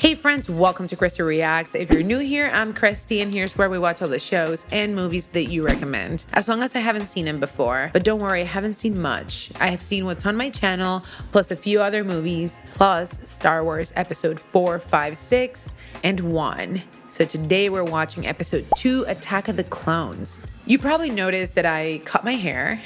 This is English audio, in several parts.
Hey friends, welcome to Christy Reacts. If you're new here, I'm Christy and here's where we watch all the shows and movies that you recommend. As long as I haven't seen them before. But don't worry, I haven't seen much. I have seen what's on my channel, plus a few other movies, plus Star Wars episode 4, 5, 6, and 1. So today we're watching episode 2, Attack of the Clones. You probably noticed that I cut my hair.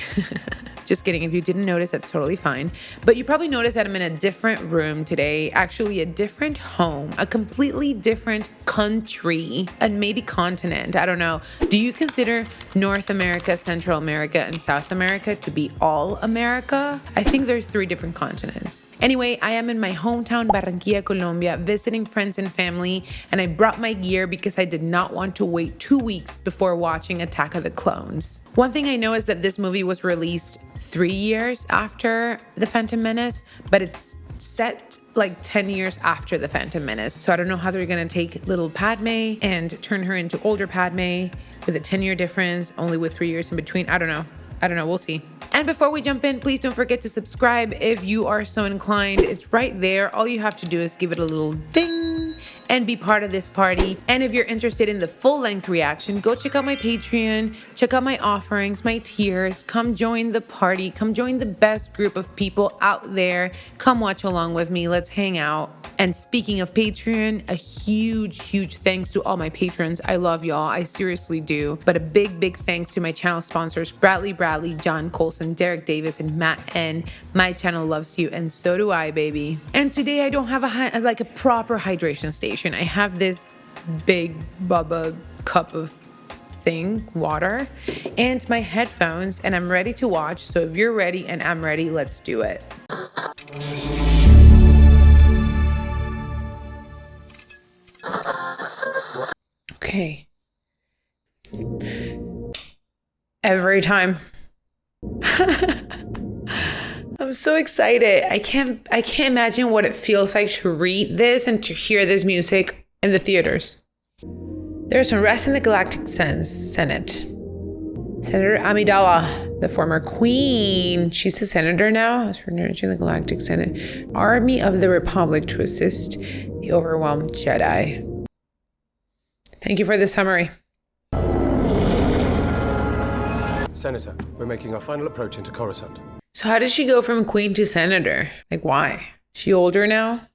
Just kidding, if you didn't notice, that's totally fine. But you probably noticed that I'm in a different room today, actually a different home, a completely different country, and maybe continent, I don't know. Do you consider North America, Central America, and South America to be all America? I think there's 3 different continents. Anyway, I am in my hometown, Barranquilla, Colombia, visiting friends and family, and I brought my gear because I did not want to wait 2 weeks before watching Attack of the Clones. One thing I know is that this movie was released 3 years after The Phantom Menace, but it's set like 10 years after The Phantom Menace. So I don't know how they're gonna take little Padme and turn her into older Padme with a 10-year difference, only with 3 years in between. I don't know, we'll see. And before we jump in, please don't forget to subscribe if you are so inclined. It's right there. All you have to do is give it a little ding and be part of this party. And if you're interested in the full-length reaction, go check out my Patreon, check out my offerings, my tiers, come join the party, come join the best group of people out there. Come watch along with me, let's hang out. And speaking of Patreon, a huge thanks to all my patrons. I love y'all, I seriously do. But a big thanks to my channel sponsors, Bradley, John Colson, Derek Davis, and Matt N. My channel loves you, and so do I, baby. And today I don't have a proper hydration station. I have this big Bubba cup of thing, water, and my headphones, and I'm ready to watch. So if you're ready and I'm ready, let's do it. Okay. Every time. I'm so excited. I can't imagine what it feels like to read this and to hear this music in the theaters. There's unrest in the Galactic Senate. Senator Amidala, the former queen, she's a senator now, has returned to the Galactic Senate. Army of the Republic to assist the overwhelmed Jedi. Thank you for the summary. Senator, we're making our final approach into Coruscant. So how did she go from queen to senator? Like, why? She older now?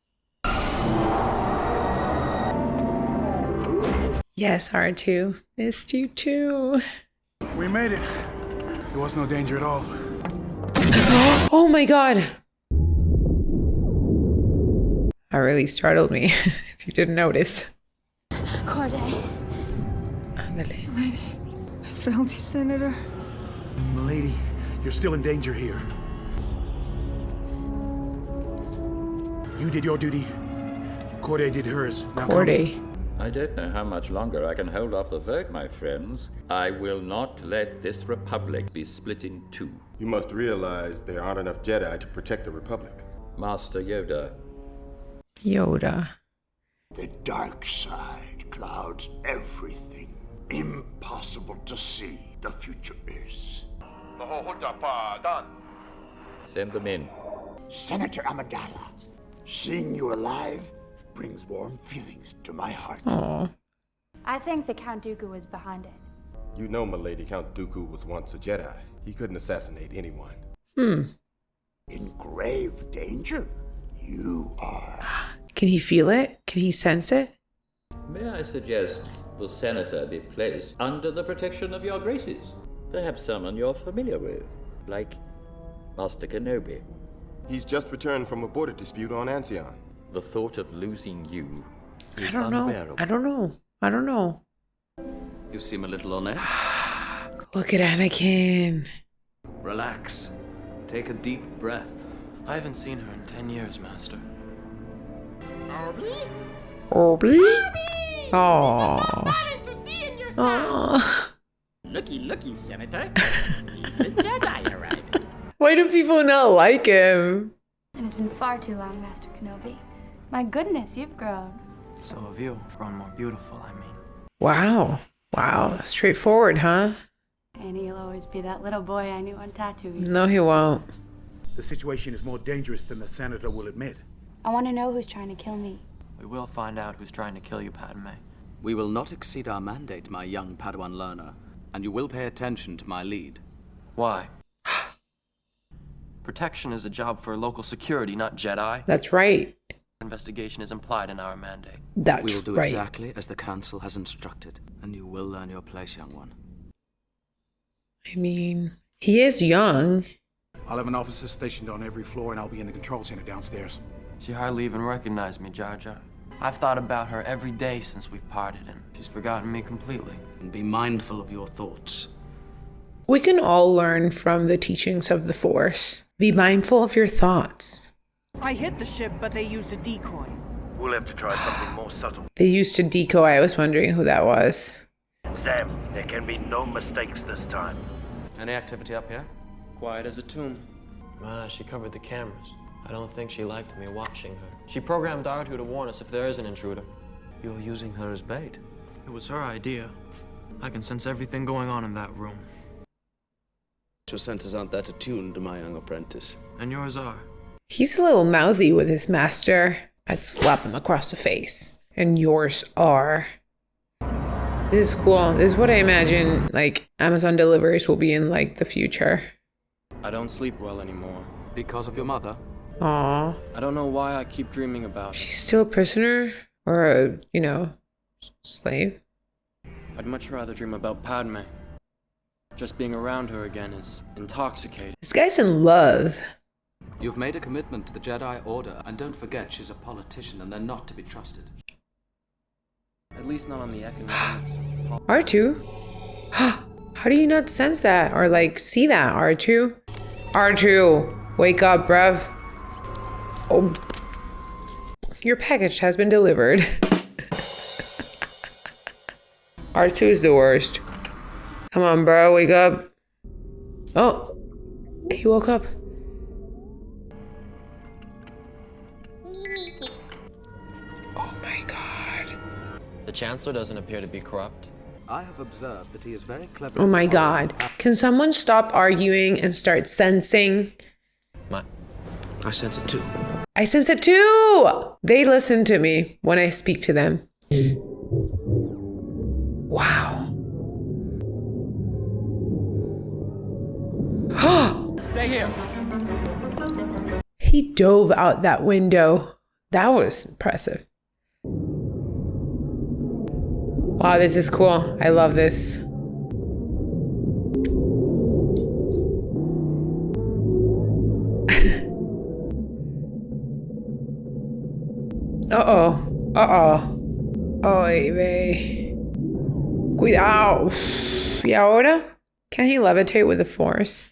Yes, R2. Missed you too. We made it. There was no danger at all. Oh my god. That really startled me, if you didn't notice. Corday. Ándale. Lady, I failed you, Senator. Milady, you're still in danger here. You did your duty. Corday did hers. Now Corday. I don't know how much longer I can hold off the vote, my friends. I will not let this republic be split in 2. You must realize there aren't enough Jedi to protect the Republic. Master Yoda. Yoda. The dark side clouds everything. Impossible to see. The future is. Send them in. Senator Amidala, seeing you alive brings warm feelings to my heart. Aw. I think the Count Dooku was behind it. You know, milady, Count Dooku was once a Jedi. He couldn't assassinate anyone. In grave danger, you are. Can he feel it? Can he sense it? May I suggest the senator be placed under the protection of your graces? Perhaps someone you're familiar with, like Master Kenobi. He's just returned from a border dispute on Ancion. The thought of losing you is I don't know. I don't know. You seem a little on edge. Look at Anakin. Relax. Take a deep breath. I haven't seen her in 10 years, Master. Obi? So smiling to see in your son. Looky, Senator. Decent Jedi arriving. Why do people not like him? It has been far too long, Master Kenobi. My goodness, you've grown. So have you. Grown more beautiful, I mean. Wow. Straightforward, huh? And he'll always be that little boy I knew on Tatooine. No, he won't. The situation is more dangerous than the senator will admit. I want to know who's trying to kill me. We will find out who's trying to kill you, Padme. We will not exceed our mandate, my young Padawan learner, and you will pay attention to my lead. Why? Protection is a job for local security, not Jedi. That's right. Investigation is implied in our mandate. That's We will do right. exactly as the Council has instructed, and you will learn your place, young one. I mean, he is young. I'll have an officer stationed on every floor, and I'll be in the control center downstairs. She hardly even recognized me, Jar Jar. I've thought about her every day since we've parted, and she's forgotten me completely. And be mindful of your thoughts. We can all learn from the teachings of the Force. Be mindful of your thoughts. I hit the ship, but they used a decoy. We'll have to try something more subtle. They used to decoy. I was wondering who that was. Sam, there can be no mistakes this time. Any activity up here? Quiet as a tomb. She covered the cameras. I don't think she liked me watching her. She programmed R2 to warn us if there is an intruder. You're using her as bait. It was her idea. I can sense everything going on in that room. Your senses aren't that attuned, my young apprentice. And yours are. He's a little mouthy with his master. I'd slap him across the face. And yours are. This is cool. This is what I imagine, like, Amazon deliveries will be in, like, the future. I don't sleep well anymore. Because of your mother? Aww. I don't know why I keep dreaming about her. She's still a prisoner? Or a, you know, slave? I'd much rather dream about Padme. Just being around her again is intoxicating. This guy's in love. You've made a commitment to the Jedi Order, and don't forget she's a politician and they're not to be trusted. At least not on the economics. R2? How do you not sense that? Or, like, see that, R2? R2, wake up, bruv. Oh. Your package has been delivered. R2 is the worst. Come on, bro, wake up. Oh, he woke up. Oh my god. The Chancellor doesn't appear to be corrupt. I have observed that he is very clever. Oh my god. Can someone stop arguing and start sensing? I sense it too. I sense it too! They listen to me when I speak to them. Wow. Stay here. He dove out that window. That was impressive. Wow, this is cool. I love this. Uh-oh. Uh-oh. Oy vey. Cuidado. Y ahora? Can he levitate with the Force?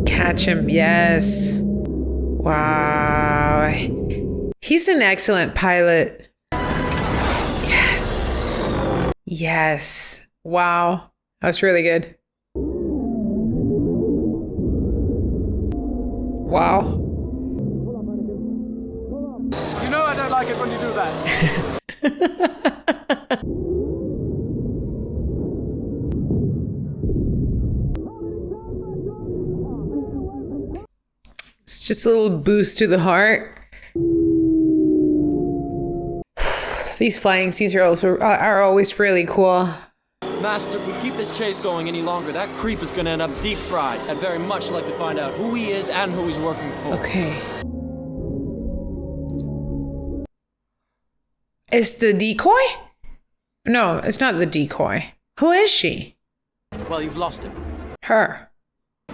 Catch him. Yes. Wow. He's an excellent pilot. Yes. Yes. Wow. That was really good. Wow. You know I don't like it when you do that. It's just a little boost to the heart. These flying scenes are always really cool. Master, if we keep this chase going any longer, that creep is gonna end up deep fried. I'd very much like to find out who he is and who he's working for. Okay. It's the decoy? No, it's not the decoy. Who is she? Well, you've lost him. Her.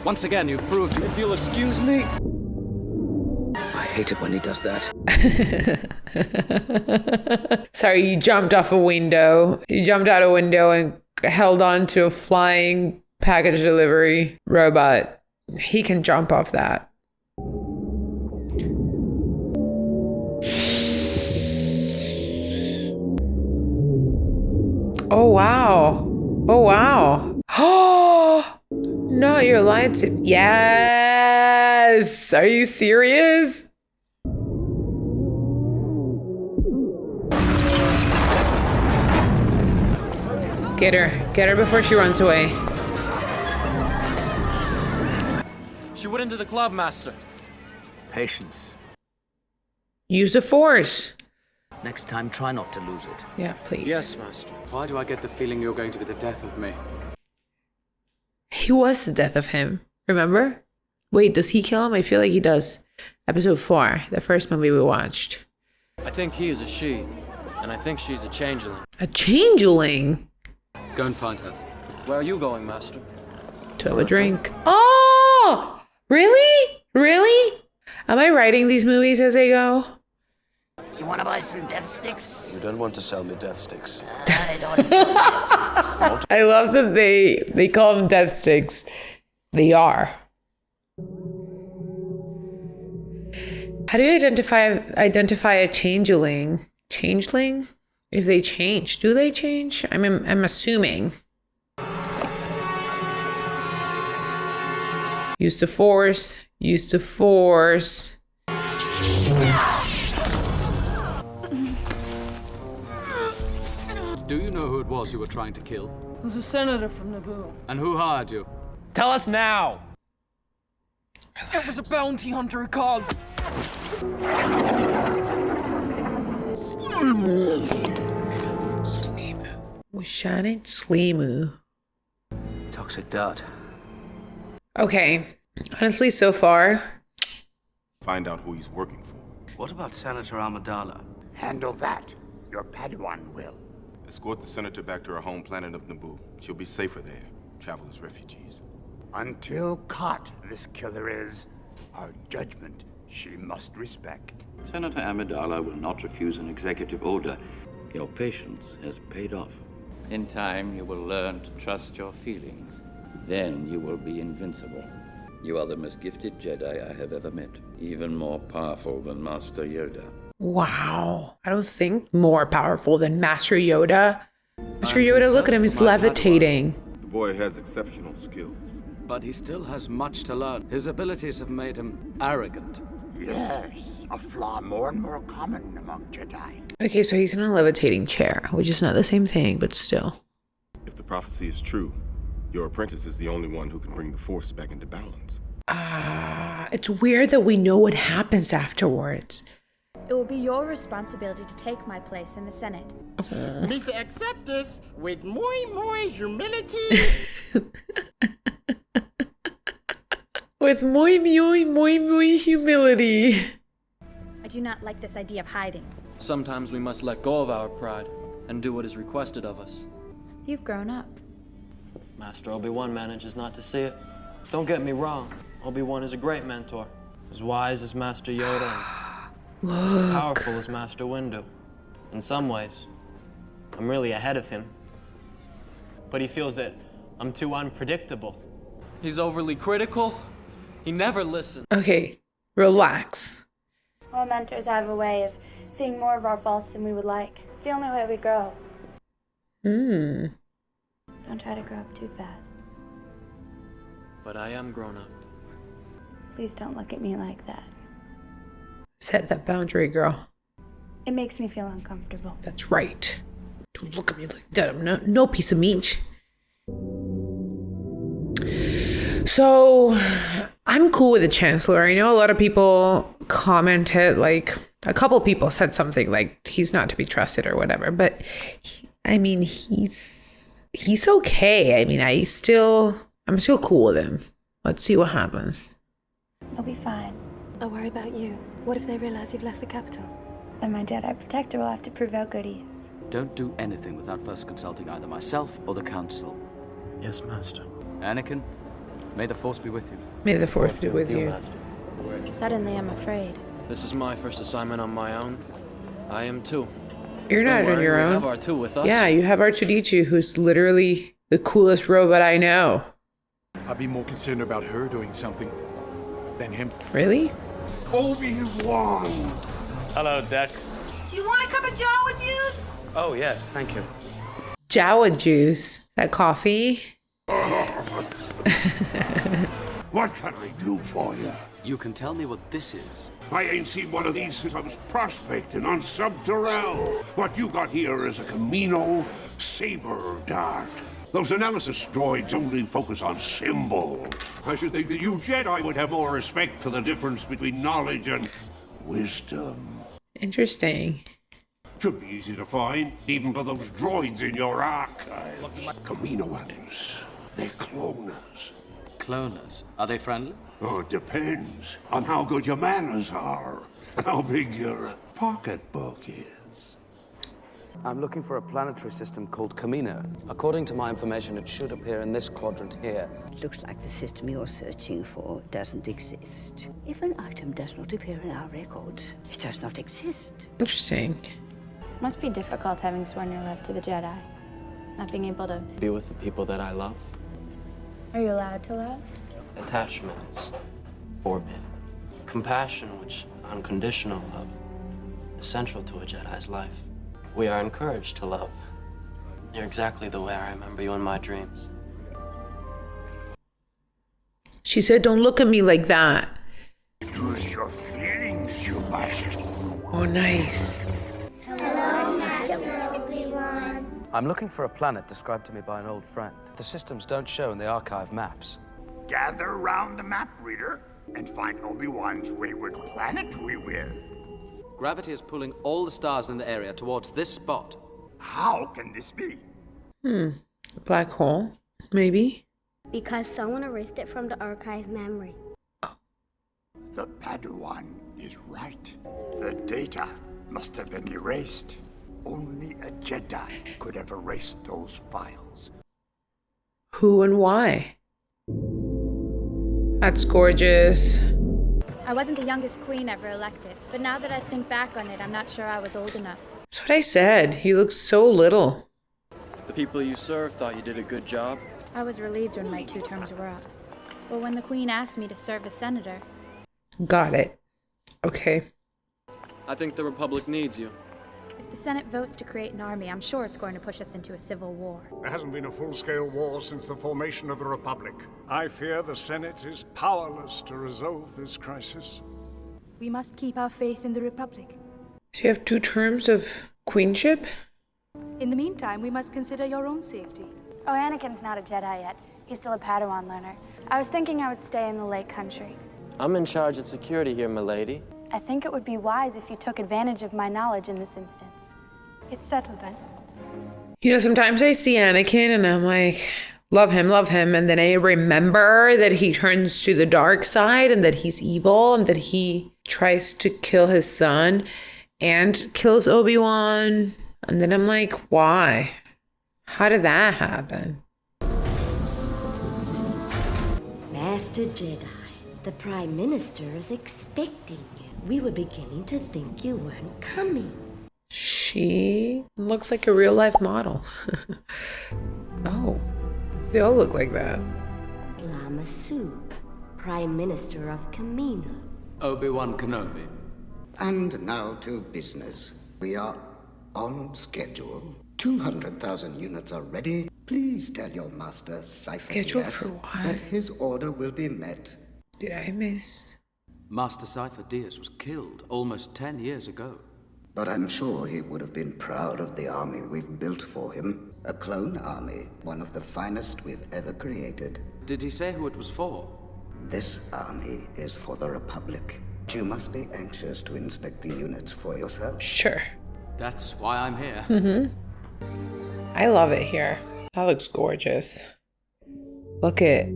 Once again, you've proved If you'll excuse me. I hate it when he does that. Sorry, you jumped off a window. You jumped out a window and held on to a flying package delivery robot. He can jump off that. Oh, wow. Oh, wow. Oh, not your lightsaber. Yes. Are you serious? Get her. Get her before she runs away. She went into the club, Master. Patience. Use the Force. Next time, try not to lose it. Yeah, please. Yes, Master. Why do I get the feeling you're going to be the death of me? He was the death of him. Remember? Wait, does he kill him? I feel like he does. Episode 4, the first movie we watched. I think he is a she, and I think she's a changeling. A changeling? Go and find her. Where are you going, Master? To have a drink. Oh! Really? Really? Am I writing these movies as I go? You want to buy some death sticks? You don't want to sell me death sticks. I don't want to sell death sticks. I love that they call them death sticks. They are. How do you identify a changeling? Changeling? If they change, do they change? I'm assuming. Use the force. Use the force. Do you know who it was you were trying to kill? It was a senator from Naboo. And who hired you? Tell us now! It was a bounty hunter called... Slimu. Washan't Slimu. Toxic dart. Okay. Honestly, so far... Find out who he's working for. What about Senator Amidala? Handle that. Your Padawan will. Escort the senator back to her home planet of Naboo. She'll be safer there. Travel as refugees. Until caught, this killer is. Our judgment she must respect. Senator Amidala will not refuse an executive order. Your patience has paid off. In time, you will learn to trust your feelings. Then you will be invincible. You are the most gifted Jedi I have ever met. Even more powerful than Master Yoda. Wow. I don't think more powerful than Master Yoda. Master Yoda, look at him, he's levitating. The boy has exceptional skills. But he still has much to learn. His abilities have made him arrogant. Yes, a flaw more and more common among Jedi. Okay, so he's in a levitating chair, which is not the same thing, but still. If the prophecy is true, your apprentice is the only one who can bring the Force back into balance. It's weird that we know what happens afterwards. It will be your responsibility to take my place in the Senate. Misa accept this with more humility. With muy humility. I do not like this idea of hiding. Sometimes we must let go of our pride and do what is requested of us. You've grown up. Master Obi-Wan manages not to see it. Don't get me wrong. Obi-Wan is a great mentor. As wise as Master Yoda and as powerful as Master Windu. In some ways, I'm really ahead of him. But he feels that I'm too unpredictable. He's overly critical. He never listens. Okay, relax. All mentors have a way of seeing more of our faults than we would like. It's the only way we grow. Don't try to grow up too fast. But I am grown up. Please don't look at me like that. Set that boundary, girl. It makes me feel uncomfortable. That's right. Don't look at me like that. I'm no piece of meat. So, I'm cool with the Chancellor. I know a lot of people commented, like, a couple people said something like he's not to be trusted or whatever. But, he's okay. I mean, I'm still cool with him. Let's see what happens. I'll be fine. I worry about you. What if they realize you've left the capital? Then my Jedi protector will have to prove how good he is. Don't do anything without first consulting either myself or the Council. Yes, Master. Anakin, may the Force be with you. May the Force be with you. Master. Suddenly, I'm afraid. This is my first assignment on my own. I am too. You're not on your own. We have R2 with us. Yeah, you have R2-D2, who's literally the coolest robot I know. I'd be more concerned about her doing something than him. Really? Obi-Wan! Hello, Dex. You want a cup of Jawa juice? Oh, yes, thank you. Jawa juice. That coffee? What can I do for you? You can tell me what this is. I ain't seen one of these since I was prospecting on Subterrell. What you got here is a Camino saber dart. Those analysis droids only focus on symbols. I should think that you Jedi would have more respect for the difference between knowledge and wisdom. Interesting. Should be easy to find, even for those droids in your archive. Kaminoans. They're cloners. Cloners? Are they friendly? Oh, it depends on how good your manners are, and how big your pocketbook is. I'm looking for a planetary system called Camino. According to my information, it should appear in this quadrant here. It looks like the system you're searching for doesn't exist. If an item does not appear in our records, it does not exist. Interesting. Must be difficult having sworn your love to the Jedi. Not being able to... Be with the people that I love. Are you allowed to love? Attachment is forbidden. Compassion, which unconditional love, is central to a Jedi's life. We are encouraged to love. You're exactly the way I remember you in my dreams. She said, don't look at me like that. Use your feelings, you must. Oh, nice. Hello, Master Obi-Wan. I'm looking for a planet described to me by an old friend. The systems don't show in the archive maps. Gather round the map reader and find Obi-Wan's wayward planet, we will. Gravity is pulling all the stars in the area towards this spot. How can this be? Black hole, maybe. Because someone erased it from the archive memory. The Padawan is right. The data must have been erased. Only a Jedi could have erased those files. Who and why? That's gorgeous. I wasn't the youngest queen ever elected, but now that I think back on it, I'm not sure I was old enough. That's what I said. You look so little. The people you serve thought you did a good job. I was relieved when my 2 terms were up. But when the queen asked me to serve as senator... Got it. Okay. I think the Republic needs you. If the Senate votes to create an army, I'm sure it's going to push us into a civil war. There hasn't been a full-scale war since the formation of the Republic. I fear the Senate is powerless to resolve this crisis. We must keep our faith in the Republic. So you have 2 terms of queenship? In the meantime, we must consider your own safety. Oh, Anakin's not a Jedi yet. He's still a Padawan learner. I was thinking I would stay in the Lake Country. I'm in charge of security here, milady. I think it would be wise if you took advantage of my knowledge in this instance. It's settled then. You know, sometimes I see Anakin and I'm like, love him. And then I remember that he turns to the dark side and that he's evil and that he tries to kill his son and kills Obi-Wan. And then I'm like, why? How did that happen? Master Jedi, the Prime Minister is expecting you. We were beginning to think you weren't coming. She looks like a real life model. Oh, they all look like that. Lama Sook, Prime Minister of Camino. Obi-Wan Kenobi. And now to business. We are on schedule. 200,000 units are ready. Please tell your master, Cypher Schedule DS, for what? that his order will be met. Did I miss? Master Cypher Diaz was killed almost 10 years ago. But I'm sure he would have been proud of the army we've built for him. A clone army, one of the finest we've ever created. Did he say who it was for? This army is for the Republic. You must be anxious to inspect the units for yourself. Sure. That's why I'm here. I love it here. That looks gorgeous. Look at...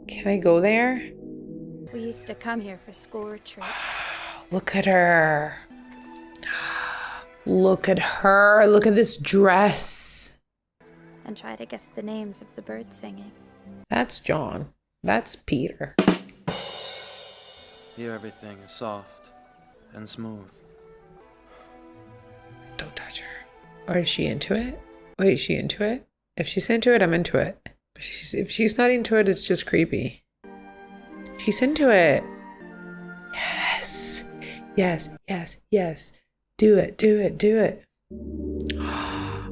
Can I go there? We used to come here for school retreat. Look at her. Look at her. Look at this dress. And try to guess the names of the birds singing. That's John. That's Peter. Here everything is soft and smooth. Don't touch her. Or is she into it? Wait, is she into it? If she's into it, I'm into it. If she's not into it, it's just creepy. She's into it. Yes. Yes, yes, yes. Do it, do it, do it. I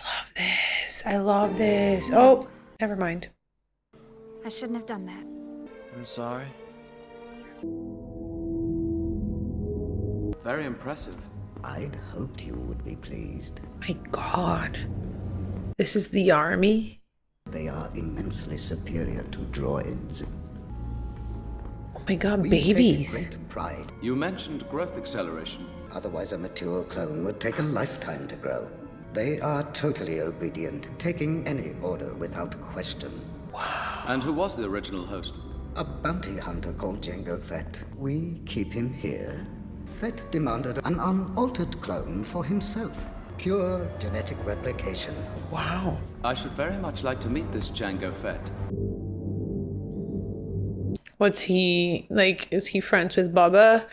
love this. I love this. Oh, never mind. I shouldn't have done that. I'm sorry. Very impressive. I'd hoped you would be pleased. My God. This is the army? They are immensely superior to droids. Oh my God, We babies. take great pride. You mentioned growth acceleration. Otherwise, a mature clone would take a lifetime to grow. They are totally obedient, taking any order without question. And who was the original host? A bounty hunter called Jango Fett. We keep him here. Fett demanded an unaltered clone for himself. Pure genetic replication. Wow. I should very much like to meet this Jango Fett. What's he like? Is he friends with Boba?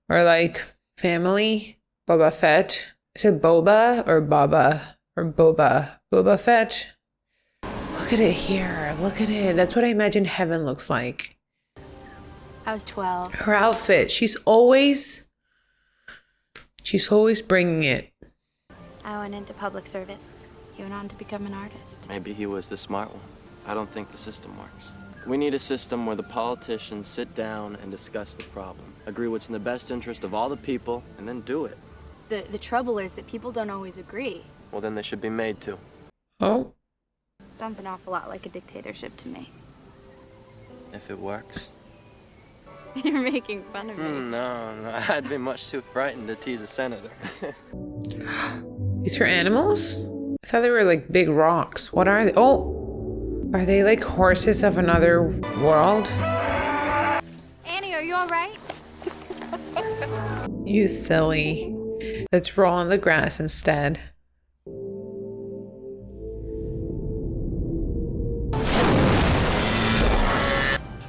Or like family? Boba Fett? Is it Boba or Baba? Or Boba? Boba Fett? Look at it here. Look at it. That's what I imagine heaven looks like. I was 12. Her outfit. She's always bringing it. I went into public service. He went on to become an artist. Maybe he was the smart one. I don't think the system works. We need a system where the politicians sit down and discuss the problem, agree what's in the best interest of all the people, and then do it. The trouble is that people don't always agree. Well, then they should be made to. Oh. Sounds an awful lot like a dictatorship to me. If it works. You're making fun of me. No, I'd be much too frightened to tease a senator. These are animals? I thought they were like big rocks. What are they? Oh, are they like horses of another world? Annie, are you all right? You silly. Let's roll on the grass instead.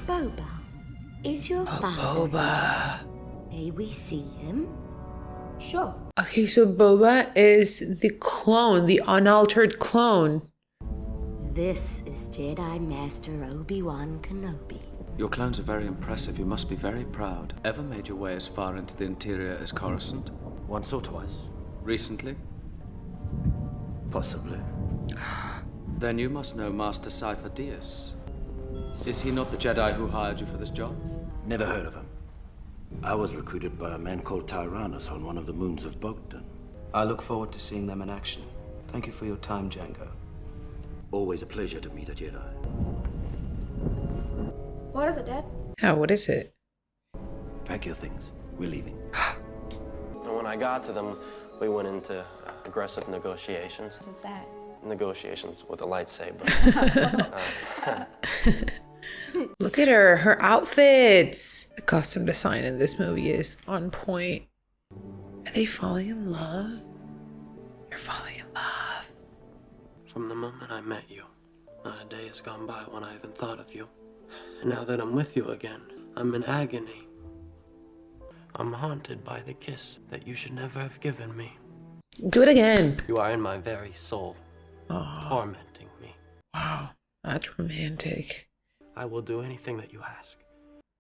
Boba, is your father? Boba. May we see him? Sure. Okay, so Boba is the clone, the unaltered clone. This is Jedi Master Obi-Wan Kenobi. Your clones are very impressive. You must be very proud. Ever made your way as far into the interior as Coruscant? Once or twice. Recently? Possibly. Then you must know Master Cypher Dyas. Is he not the Jedi who hired you for this job? Never heard of him. I was recruited by a man called Tyrannus on one of the moons of Bogdan. I look forward to seeing them in action. Thank you for your time, Jango. Always a pleasure to meet a Jedi. What is it, Dad? Oh, what is it? Pack your things. We're leaving. And when I got to them, we went into aggressive negotiations. What's that? Negotiations with a lightsaber. Look at her outfits. The costume design in this movie is on point. Are they falling in love? They're falling in love. From the moment I met you, not a day has gone by when I even thought of you. And now that I'm with you again, I'm in agony. I'm haunted by the kiss that you should never have given me. Do it again. You are in my very soul, tormenting me. Wow, that's romantic. I will do anything that you ask.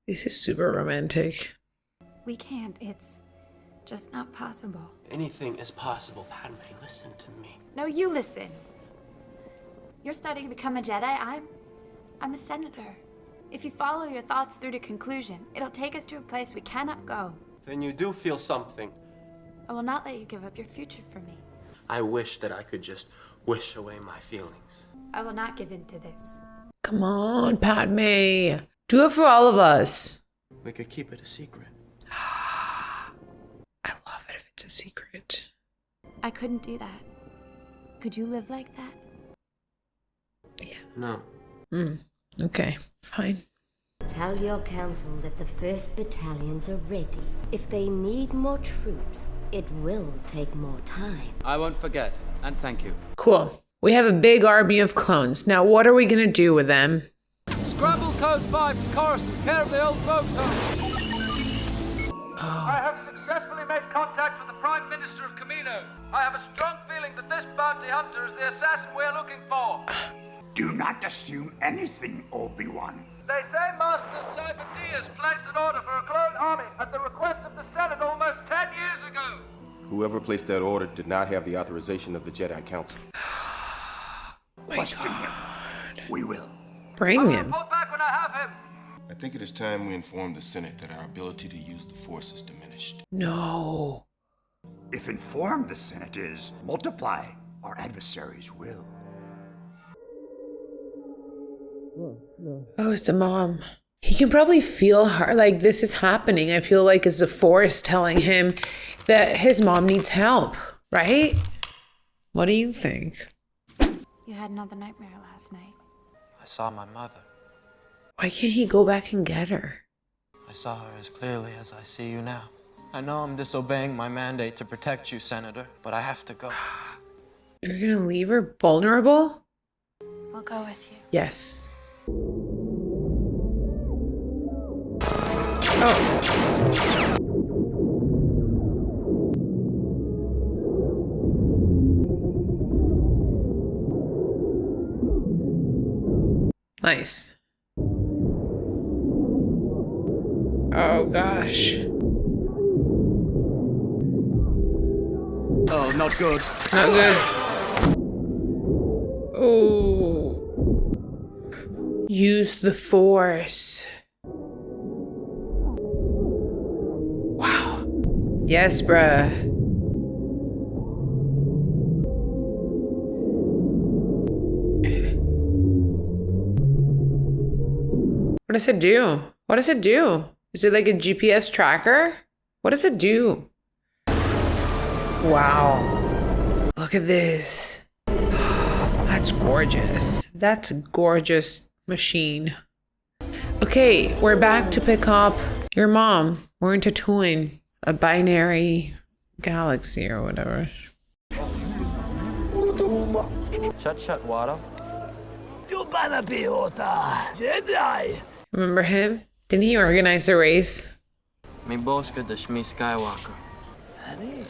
This is super romantic. We can't. It's just not possible. Anything is possible, Padme. Listen to me. No, you listen. You're studying to become a Jedi. I'm a senator. If you follow your thoughts through to conclusion, it'll take us to a place we cannot go. Then you do feel something. I will not let you give up your future for me. I wish that I could just wish away my feelings. I will not give in to this. Come on, Padme. Do it for all of us. We could keep it a secret. I love it if it's a secret. I couldn't do that. Could you live like that? Yeah. No. Okay, fine. Tell your council that the 1st battalions are ready. If they need more troops, it will take more time. I won't forget, and thank you. Cool. We have a big army of clones. Now, what are we gonna do with them? Scramble code 5 to Coruscant, care of the old folks home. I have successfully made contact with the Prime Minister of Camino. I have a strong feeling that this bounty hunter is the assassin we're looking for. Do not assume anything, Obi-Wan. They say Master Cypher Dyas placed an order for a clone army at the request of the Senate almost 10 years ago. Whoever placed that order did not have the authorization of the Jedi Council. Question him. We will. Bring him. Report back when I have him. I think it is time we inform the Senate that our ability to use the Force is diminished. No. If informed the Senate is, multiply, our adversaries will. Oh, it's the mom. He can probably feel her, like this is happening. I feel like it's the Force telling him that his mom needs help, right? What do you think? You had another nightmare last night. I saw my mother. Why can't he go back and get her? I saw her as clearly as I see you now. I know I'm disobeying my mandate to protect you, Senator, but I have to go. You're gonna leave her vulnerable? I'll go with you. Yes. Oh. Nice. Oh gosh. Oh, not good. Not good. Oh. Use the Force. Wow. Yes, bruh. What does it do? What does it do? Is it like a GPS tracker? What does it do? Wow. Look at this. That's gorgeous. That's a gorgeous machine. Okay, we're back to pick up your mom. We're in Tatooine, a binary galaxy or whatever. Shut, Wada. Jedi. Remember him? Didn't he organize the race? Mi boska de Shmi Skywalker. Annie?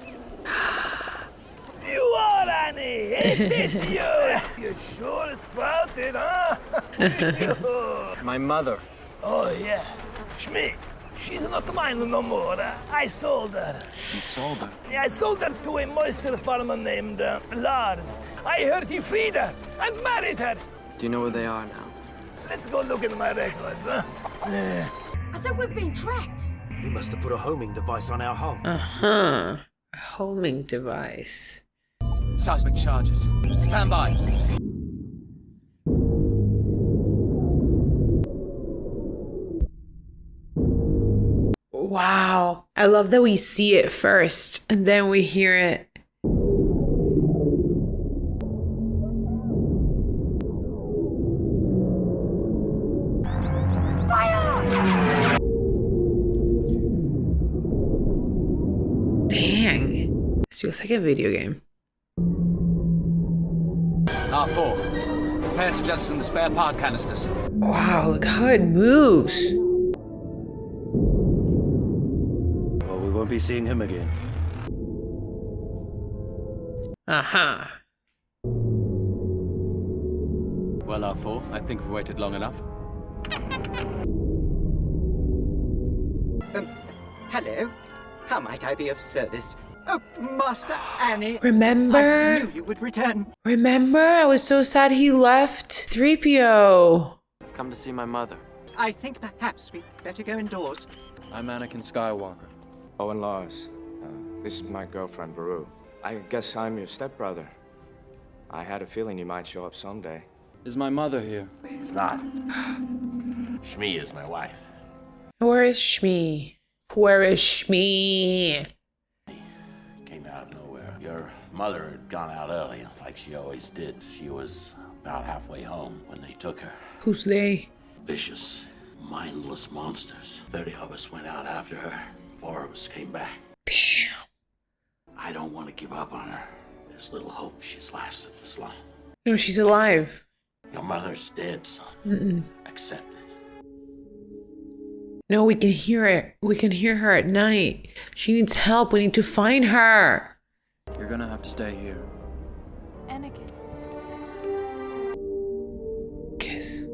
You are Annie! It is you! You sure sprouted, huh? My mother. Oh, yeah. Shmi. She's not mine no more. I sold her. You sold her? Yeah, I sold her to a moisture farmer named Lars. I heard he freed her and married her. Do you know where they are now? Let's go look at my records, huh? I think we're being tracked. You must have put a homing device on our hull. Uh-huh. A homing device. Seismic charges. Stand by. Wow. I love that we see it first and then we hear it. Dang. This feels like a video game. R4. Prepare to jettison the spare pod canisters. Wow, look how it moves. Well, we won't be seeing him again. Uh-huh. Well, R4, I think we've waited long enough. Hello. How might I be of service? Oh, Master Annie. Remember? I knew you would return. Remember? I was so sad he left 3PO. I've come to see my mother. I think perhaps we'd better go indoors. I'm Anakin Skywalker. Oh, and Lars. This is my girlfriend, Baru. I guess I'm your stepbrother. I had a feeling you might show up someday. Is my mother here? She's not. Shmi is my wife. Where is Shmi? Where is Shmi? Came out of nowhere. Your mother had gone out early, like she always did. She was about halfway home when they took her. Who's they? Vicious, mindless monsters. 30 of us went out after her. 4 of us came back. Damn. I don't want to give up on her. There's little hope she's lasted this long. No, she's alive. Your mother's dead, son. Accept it. No, we can hear it. We can hear her at night. She needs help. We need to find her. You're gonna have to stay here. Anakin. Kiss.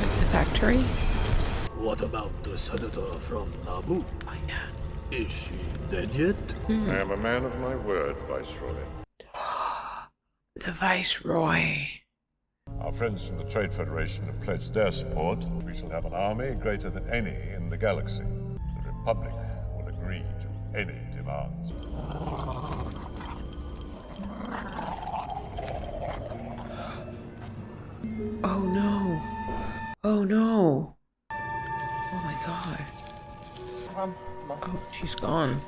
It's a factory. What about the senator from Naboo? Oh, yeah. Is she dead yet? I am a man of my word, Viceroy. The Viceroy. Our friends from the Trade Federation have pledged their support. We shall have an army greater than any in the galaxy. The Republic will agree to any demands. Oh no. Oh no. Oh my god. Oh, she's gone.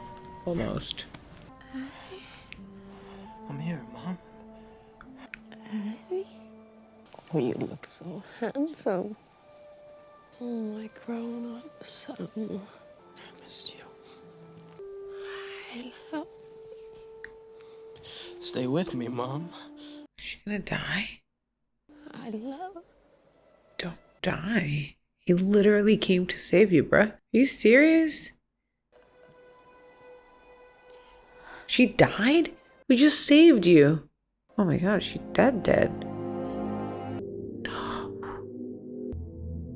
Almost. I'm here, Mom. Oh, you look so handsome. Oh, my grown-up son. I missed you. I love. Stay with me, Mom. Is she gonna die? I love. Don't die. He literally came to save you, bruh. Are you serious? She died? We just saved you. Oh my god, she's dead.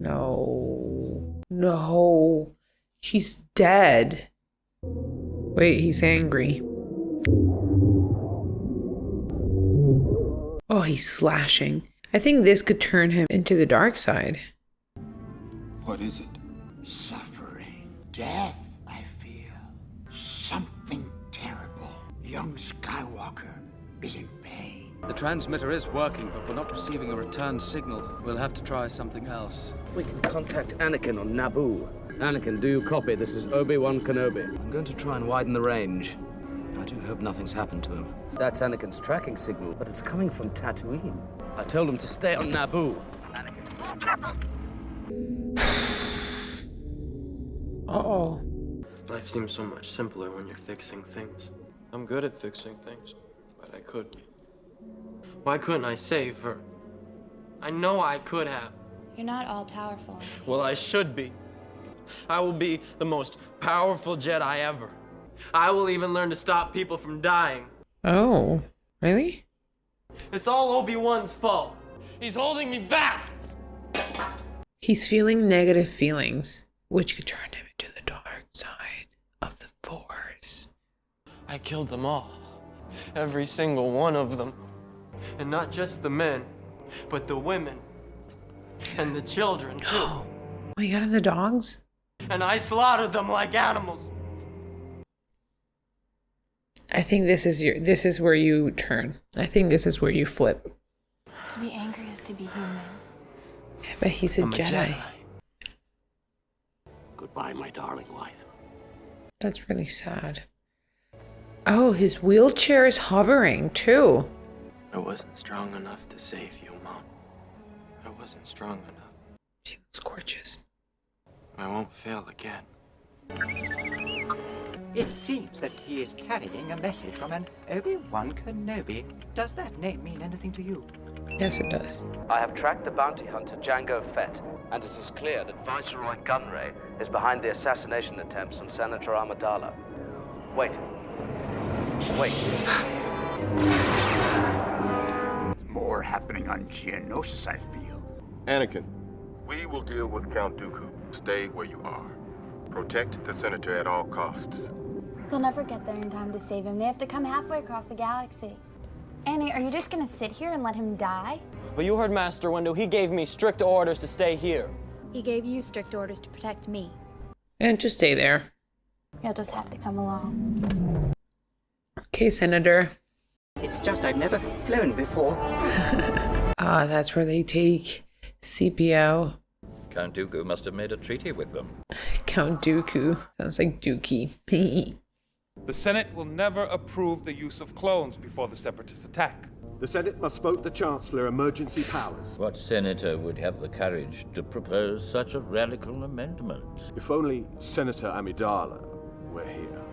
No. No. She's dead. Wait, he's angry. Oh, he's slashing. I think this could turn him into the dark side. What is it? Suffering. Death, I feel. Something terrible. Young Skywalker is in pain. The transmitter is working, but we're not receiving a return signal. We'll have to try something else. We can contact Anakin on Naboo. Anakin, do you copy? This is Obi-Wan Kenobi. I'm going to try and widen the range. I do hope nothing's happened to him. That's Anakin's tracking signal, but it's coming from Tatooine. I told him to stay on Naboo. Uh-oh. Life seems so much simpler when you're fixing things. I'm good at fixing things, but I couldn't. Why couldn't I save her? I know I could have. You're not all powerful. Well, I should be. I will be the most powerful Jedi ever. I will even learn to stop people from dying. Oh, really? It's all Obi-Wan's fault. He's holding me back. He's feeling negative feelings, which could turn him into the dark side of the Force. I killed them all. Every single one of them. And not just the men, but the women. And the children, too. Oh my god, and the dogs? And I slaughtered them like animals. I think this is where you turn. I think this is where you flip. To be angry is to be human. Yeah, but he's a I'm Jedi. Goodbye, my darling wife. That's really sad. Oh, his wheelchair is hovering too. I wasn't strong enough to save you, Mom. I wasn't strong enough. She looks gorgeous. I won't fail again. It seems that he is carrying a message from an Obi-Wan Kenobi. Does that name mean anything to you? Yes, it does. I have tracked the bounty hunter Jango Fett, and it is clear that Viceroy Gunray is behind the assassination attempts on Senator Amidala. Wait. More happening on Geonosis, I feel. Anakin, we will deal with Count Dooku. Stay where you are. Protect the Senator at all costs. They'll never get there in time to save him. They have to come halfway across the galaxy. Annie, are you just gonna sit here and let him die? But you heard Master Windu. He gave me strict orders to stay here. He gave you strict orders to protect me. And to stay there. You'll just have to come along. Okay, Senator. It's just I've never flown before. Ah, that's where they take CPO. Count Dooku must have made a treaty with them. Count Dooku. Sounds like Dookie. The Senate will never approve the use of clones before the Separatist attack. The Senate must vote the Chancellor emergency powers. What senator would have the courage to propose such a radical amendment? If only Senator Amidala were here.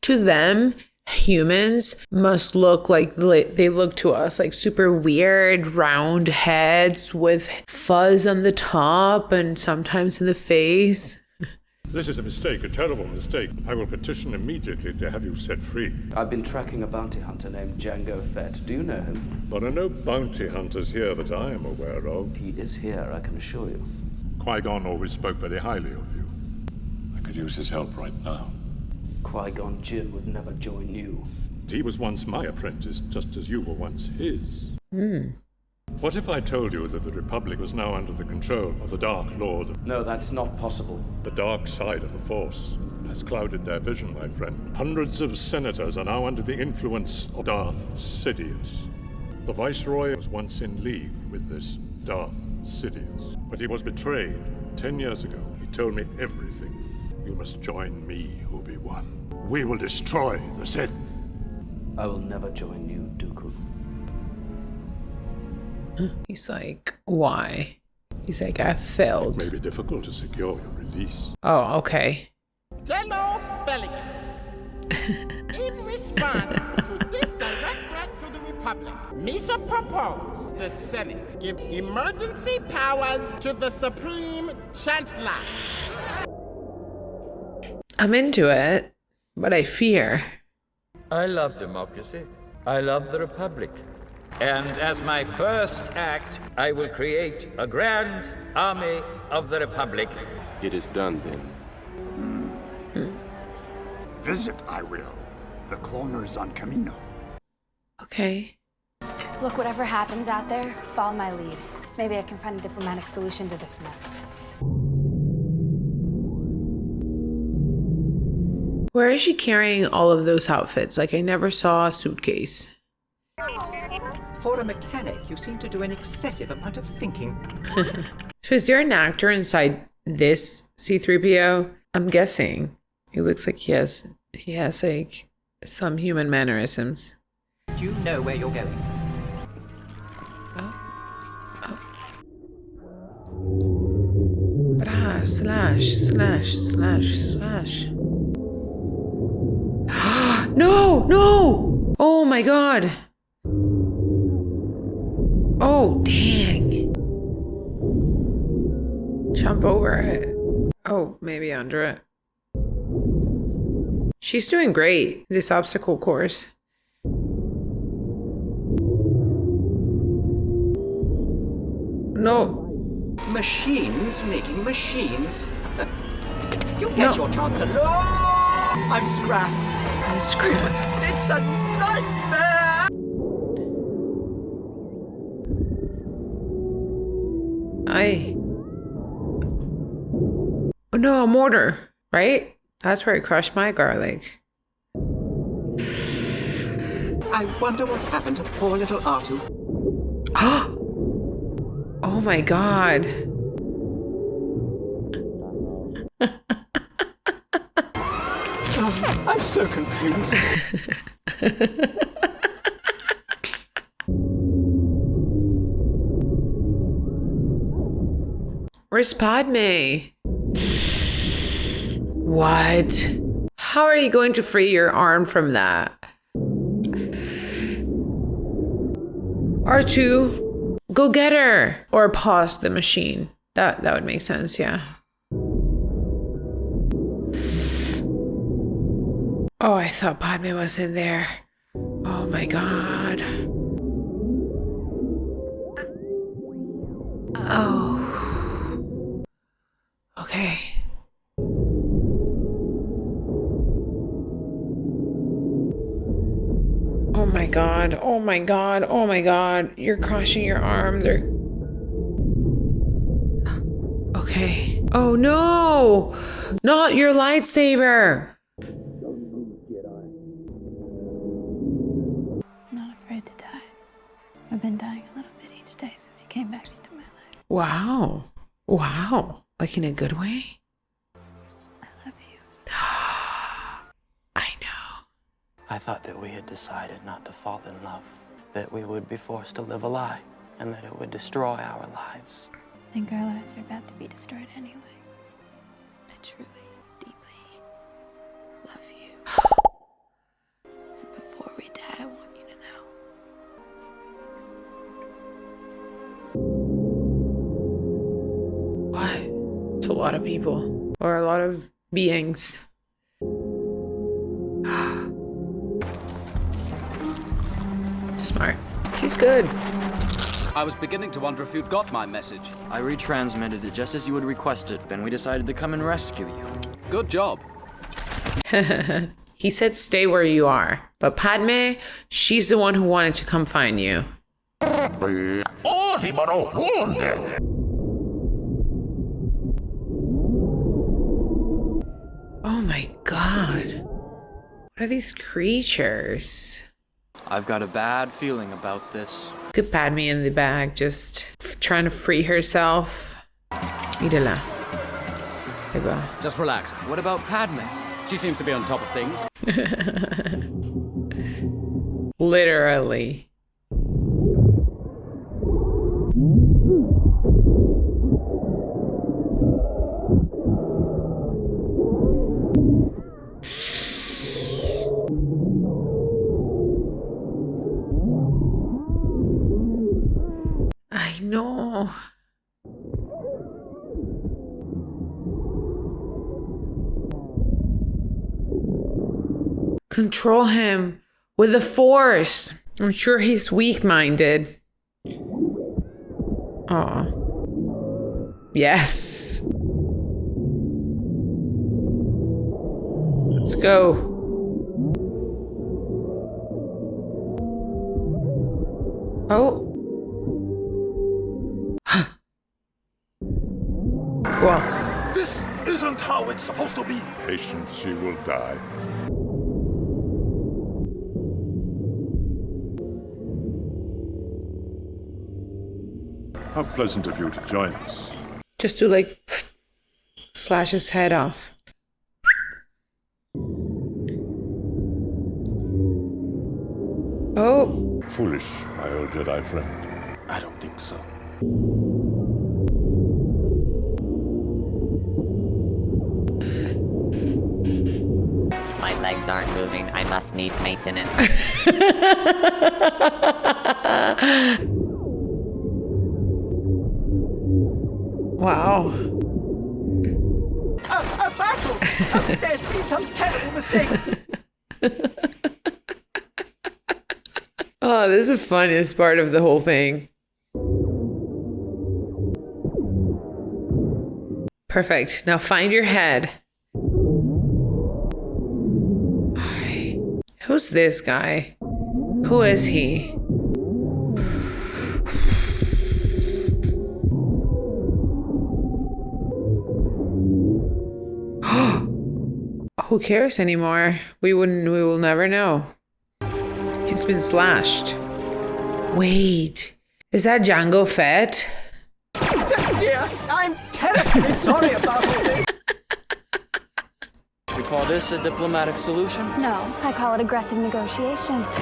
To them, humans must look like they look to us, like super weird round heads with fuzz on the top and sometimes in the face. This is a mistake, a terrible mistake. I will petition immediately to have you set free. I've been tracking a bounty hunter named Jango Fett. Do you know him? There are no bounty hunters here that I am aware of. He is here, I can assure you. Qui-Gon always spoke very highly of you. I could use his help right now. Qui-Gon Jinn would never join you. He was once my apprentice, just as you were once his. Hmm. What if I told you that the Republic was now under the control of the Dark Lord? No, that's not possible. The dark side of the Force has clouded their vision, my friend. Hundreds of senators are now under the influence of Darth Sidious. The Viceroy was once in league with this Darth Sidious, but he was betrayed 10 years ago. He told me everything. You must join me, Obi-Wan. We will destroy the Sith. I will never join you, Dooku. He's like, why? He's like, I failed. It may be difficult to secure your release. Oh, okay. Jello Belligan. In response to this direct threat to the Republic, Misa proposed the Senate give emergency powers to the Supreme Chancellor. I'm into it, but I fear. I love democracy. I love the Republic. And as my first act, I will create a grand army of the Republic. It is done then. Visit, I will, the cloners on Camino. Okay. Look, whatever happens out there, follow my lead. Maybe I can find a diplomatic solution to this mess. Where is she carrying all of those outfits? Like, I never saw a suitcase. For a mechanic, you seem to do an excessive amount of thinking. So is there an actor inside this C-3PO? I'm guessing. He looks like he has like some human mannerisms. Do you know where you're going? Bra, slash. No! Oh my god. Oh, dang. Jump over it. Oh, maybe under it. She's doing great, this obstacle course. No. Machines making machines. You'll get your chance alone. I'm scrapped. It's a nightmare. Oh no, a mortar, right? That's where I crushed my garlic. I wonder what happened to poor little R2. Oh my god. Oh, I'm so confused. Where's Padme? What? How are you going to free your arm from that? R2, go get her. Or pause the machine. That would make sense, yeah. Oh, I thought Padme was in there. Oh my god. Oh. Okay. Oh my god. Oh my god. Oh my god. You're crushing your arm. Okay. Oh no! Not your lightsaber! I'm not afraid to die. I've been dying a little bit each day since you came back into my life. Wow. Wow. Like in a good way? I love you. I know. I thought that we had decided not to fall in love, that we would be forced to live a lie, and that it would destroy our lives. I think our lives are about to be destroyed anyway. I truly, deeply love you. And before we die, I want you to know. What? It's a lot of people. Or a lot of beings. Smart. She's good. I was beginning to wonder if you'd got my message. I retransmitted it just as you had requested, then we decided to come and rescue you. Good job. He said stay where you are. But Padme, she's the one who wanted to come find you. Oh my god. What are these creatures? I've got a bad feeling about this. Look at Padme in the back, just trying to free herself. Mírala. Ahí va. Just relax. What about Padme? She seems to be on top of things. Literally. I know. Control him with the Force. I'm sure he's weak-minded. Oh. Yes. Let's go. Oh. Cool. This isn't how it's supposed to be. Patient, she will die. How pleasant of you to join us. Just to like slash his head off. Oh. Foolish, my old Jedi friend. I don't think so. My legs aren't moving. I must need maintenance. Wow. A battle! Oh, there's been some terrible mistake. Oh, this is the funniest part of the whole thing. Perfect. Now find your head. Who's this guy? Who is he? Who cares anymore? We will never know. He's been slashed. Wait, is that Jango Fett? Dear, I'm terribly sorry about all this. You call this a diplomatic solution? No, I call it aggressive negotiations.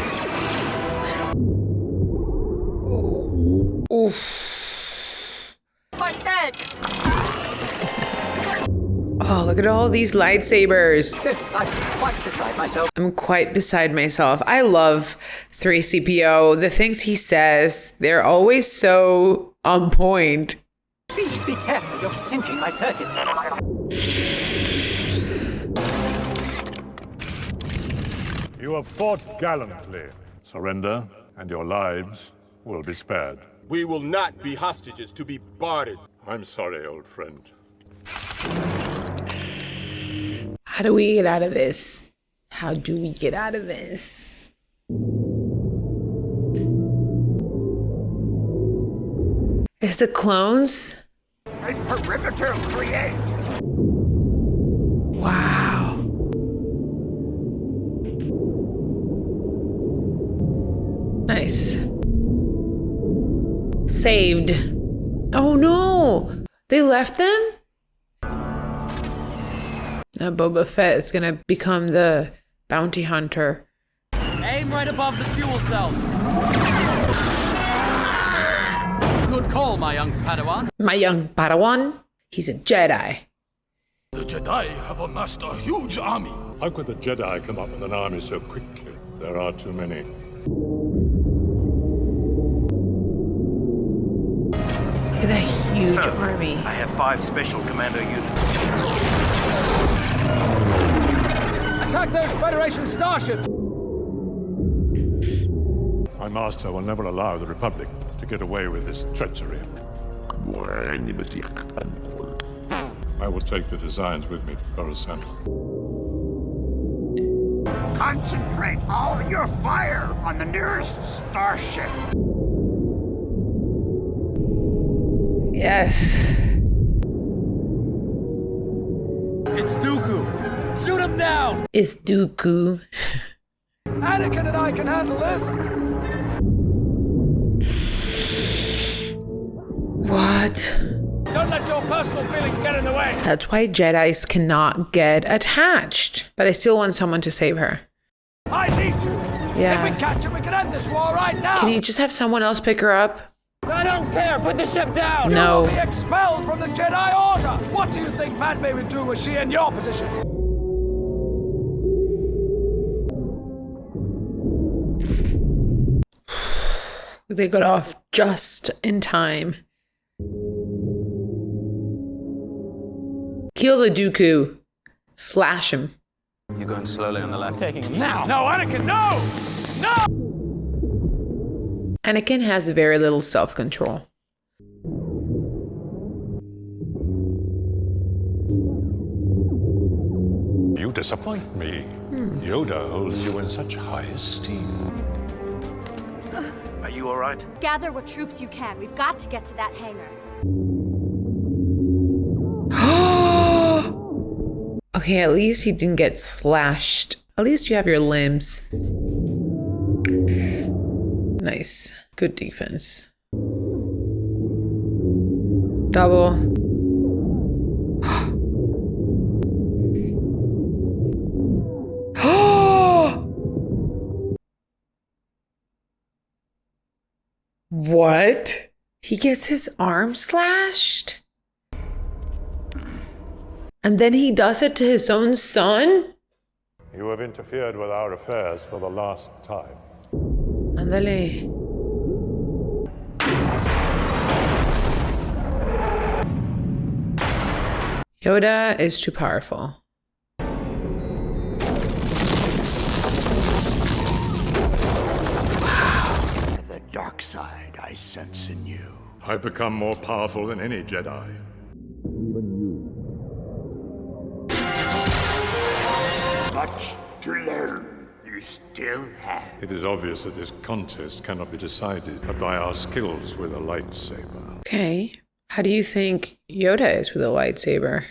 Oof. My neck! Oh, look at all these lightsabers. I'm quite beside myself. I'm quite beside myself. I love 3CPO. The things he says, they're always so on point. Please be careful, you're sinking my circuits. You have fought gallantly. Surrender, and your lives will be spared. We will not be hostages to be bartered. I'm sorry, old friend. How do we get out of this? How do we get out of this? Is the clones? A perimeter create! Wow. Nice. Saved. Oh no! They left them? Now Boba Fett is gonna become the bounty hunter. Aim right above the fuel cells. Good call, my young Padawan. My young Padawan? He's a Jedi. The Jedi have amassed a huge army. How could the Jedi come up with an army so quickly? There are too many. Look at that huge army. I have 5 special commando units. Attack those Federation starships! My master will never allow the Republic to get away with this treachery. I will take the designs with me to Coruscant. Concentrate all your fire on the nearest starship. Yes. It's Dooku! Shoot him down! It's Dooku. Anakin and I can handle this! What? Don't let your personal feelings get in the way. That's why Jedis cannot get attached. But I still want someone to save her. I need you. Yeah. If we catch him, we can end this war right now. Can you just have someone else pick her up? I don't care. Put the ship down. No. You will be expelled from the Jedi Order. What do you think Padme would do was she in your position? They got off just in time. Kill the Dooku. Slash him. You're going slowly on the left. Taking him now. No, Anakin, no! No! Anakin has very little self-control. You disappoint me. Yoda holds you in such high esteem. Are you all right? Gather what troops you can. We've got to get to that hangar. Okay, at least he didn't get slashed. At least you have your limbs. Nice. Good defense. Double. What? He gets his arm slashed? And then he does it to his own son? You have interfered with our affairs for the last time. Ándale. Yoda is too powerful. The dark side I sense in you. I've become more powerful than any Jedi. Much to learn. You still have. It is obvious that this contest cannot be decided but by our skills with a lightsaber. Okay. How do you think Yoda is with a lightsaber?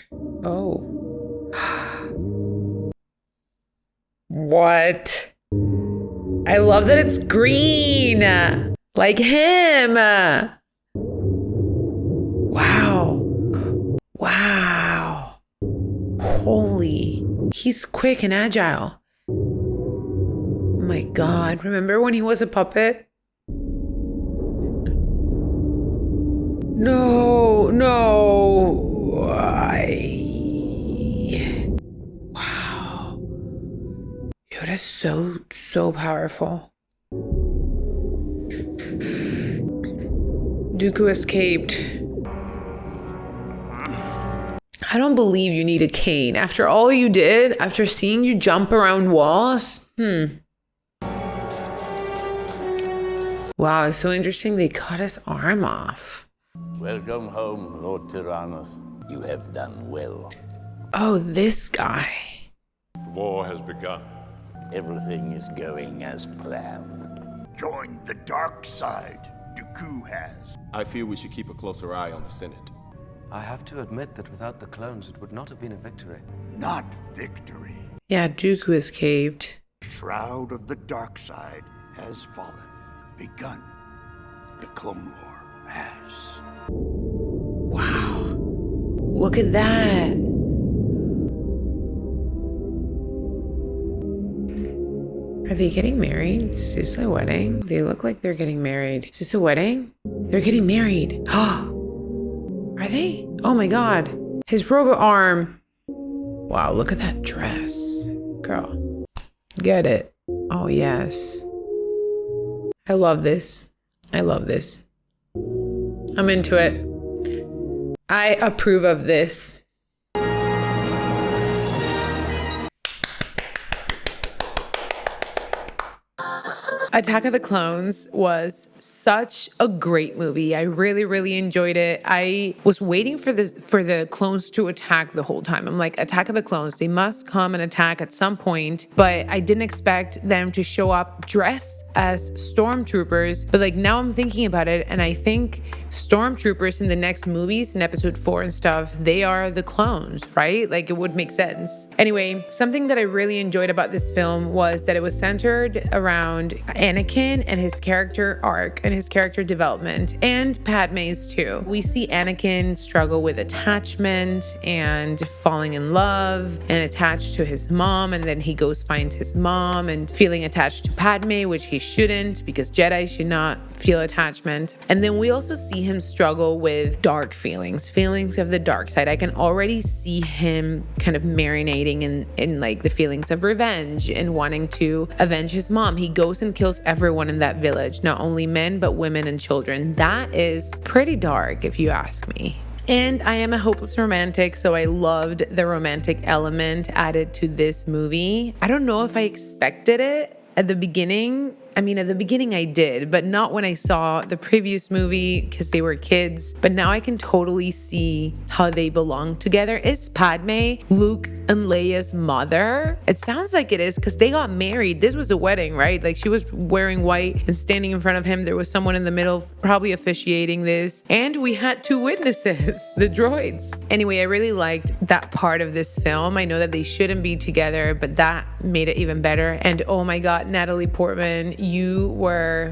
Oh. What? I love that it's green. Like him. Wow. Wow. Holy. He's quick and agile. Oh my God. Remember when he was a puppet? No, no. Wow. Yoda's so powerful. Dooku escaped. I don't believe you need a cane. After all you did, after seeing you jump around walls, Wow, it's so interesting. They cut his arm off. Welcome home, Lord Tyrannus. You have done well. Oh, this guy. The war has begun. Everything is going as planned. Join the dark side. Dooku has. I feel we should keep a closer eye on the Senate. I have to admit that without the clones, it would not have been a victory. Not victory. Yeah, Dooku escaped. Shroud of the dark side has fallen. Begun. The Clone War has. Wow. Look at that. Are they getting married? Is this a wedding? They look like they're getting married. Is this a wedding? They're getting married. Are they? Oh my God. His robot arm. Wow, look at that dress. Girl. Get it. Oh, yes. I love this. I love this. I'm into it. I approve of this. Attack of the Clones was such a great movie. I really enjoyed it. I was waiting for the clones to attack the whole time. I'm like, Attack of the Clones, they must come and attack at some point, but I didn't expect them to show up dressed as stormtroopers. But like now I'm thinking about it, and I think stormtroopers in the next movies in episode 4 and stuff, they are the clones, right? Like it would make sense. Anyway, something that I really enjoyed about this film was that it was centered around Anakin and his character arc and his character development, and Padme's too. We see Anakin struggle with attachment and falling in love and attached to his mom, and then he goes finds his mom and feeling attached to Padme, which he shouldn't, because Jedi should not feel attachment. And then we also see him struggle with dark feelings of the dark side. I can already see him kind of marinating in like the feelings of revenge and wanting to avenge his mom. He goes and kills everyone in that village, not only men, but women and children. That is pretty dark, if you ask me. And I am a hopeless romantic, so I loved the romantic element added to this movie. I don't know if I expected it at the beginning. I mean, at the beginning I did, but not when I saw the previous movie because they were kids. But now I can totally see how they belong together. Is Padme Luke and Leia's mother? It sounds like it is because they got married. This was a wedding, right? Like she was wearing white and standing in front of him. There was someone in the middle probably officiating this. And we had two witnesses, the droids. Anyway, I really liked that part of this film. I know that they shouldn't be together, but that made it even better. And oh my God, Natalie Portman, you were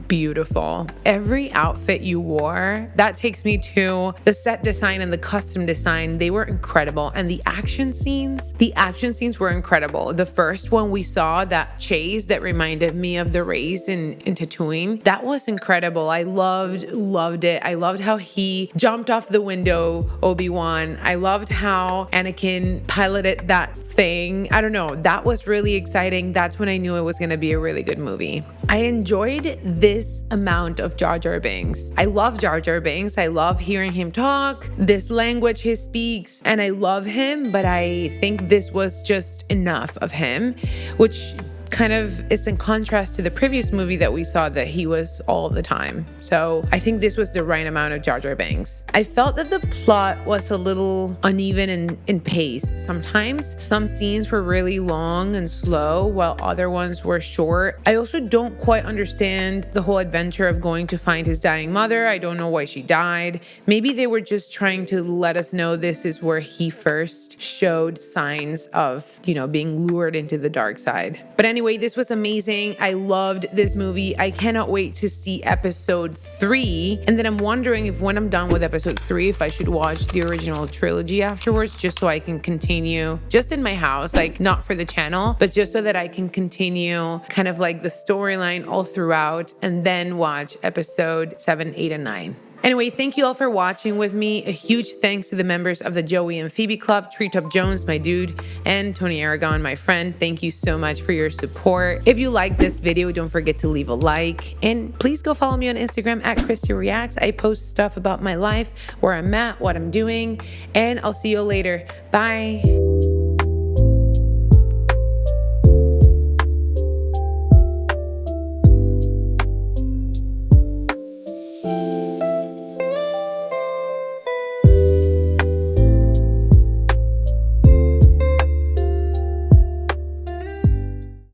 beautiful. Every outfit you wore, that takes me to the set design and the costume design. They were incredible. And the action scenes were incredible. The first one we saw, that chase that reminded me of the race in Tatooine, that was incredible. I loved it. I loved how he jumped off the window, Obi-Wan. I loved how Anakin piloted that thing. I don't know. That was really exciting. That's when I knew it was going to be a really good movie. I enjoyed this amount of Jar Jar Binks. I love Jar Jar Binks. I love hearing him talk, this language he speaks, and I love him, but I think this was just enough of him, which kind of is in contrast to the previous movie that we saw that he was all the time. So I think this was the right amount of Jar Jar Binks. I felt that the plot was a little uneven in pace. Sometimes some scenes were really long and slow while other ones were short. I also don't quite understand the whole adventure of going to find his dying mother. I don't know why she died. Maybe they were just trying to let us know this is where he first showed signs of, being lured into the dark side. But anyway, this was amazing. I loved this movie. I cannot wait to see episode 3. And then I'm wondering if when I'm done with episode 3, if I should watch the original trilogy afterwards, just so I can continue just in my house, like not for the channel, but just so that I can continue kind of like the storyline all throughout and then watch episode 7, 8, and 9. Anyway, thank you all for watching with me. A huge thanks to the members of the Joey and Phoebe Club, Treetop Jones, my dude, and Tony Aragon, my friend. Thank you so much for your support. If you like this video, don't forget to leave a like. And please go follow me on Instagram at Christy Reacts. I post stuff about my life, where I'm at, what I'm doing, and I'll see you later. Bye.